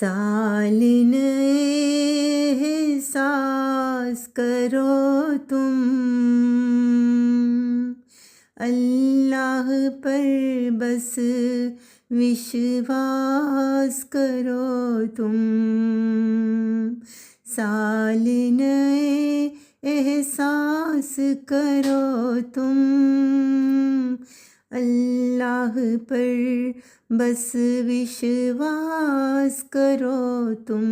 सालिन एहसास करो तुम, अल्लाह पर बस विश्वास करो तुम। सालिन एहसास करो तुम, अल्लाह पर बस विश्वास करो तुम।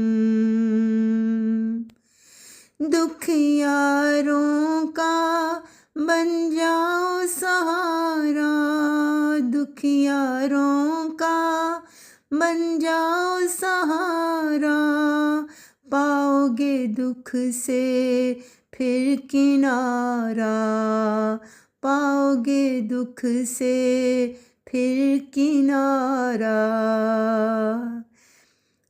दुखियारों का बन जाओ सहारा, दुखियारों का बन जाओ सहारा, पाओगे दुख से फिर किनारा, पाओगे दुख से फिर किनारा।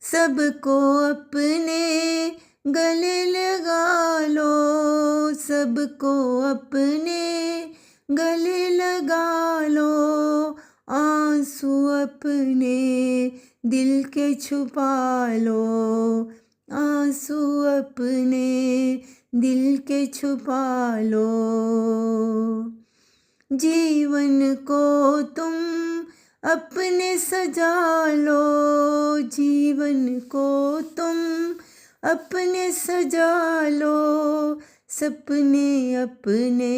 सबको अपने गले लगा लो, सबको अपने गले लगा लो, आंसू अपने दिल के छुपा लो, आंसू अपने दिल के छुपा लो। जीवन को तुम अपने सजा लो, जीवन को तुम अपने सजा लो, सपने अपने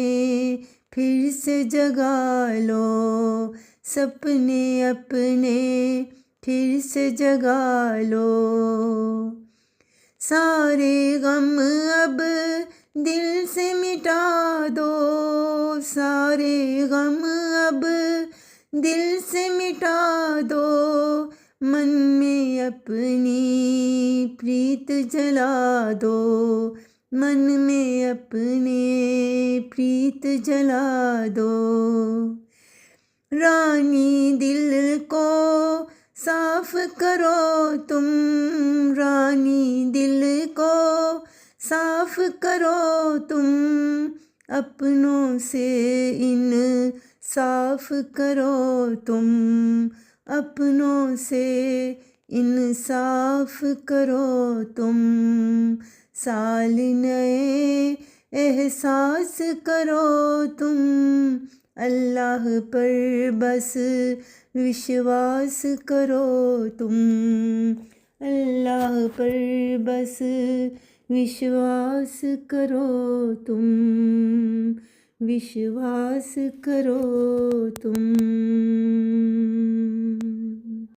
फिर से जगा लो, सपने अपने फिर से जगा लो। सारे गम अब दिल से मिटा दो, सारे गम अब दिल से मिटा दो, मन में अपनी प्रीत जला दो, मन में अपने प्रीत जला दो। रानी दिल को साफ करो तुम, रानी दिल को साफ करो तुम, अपनों से इन साफ करो तुम, अपनों से इंसाफ करो तुम। साल नए एहसास करो तुम, अल्लाह पर बस विश्वास करो तुम, अल्लाह पर बस विश्वास करो तुम, विश्वास करो तुम।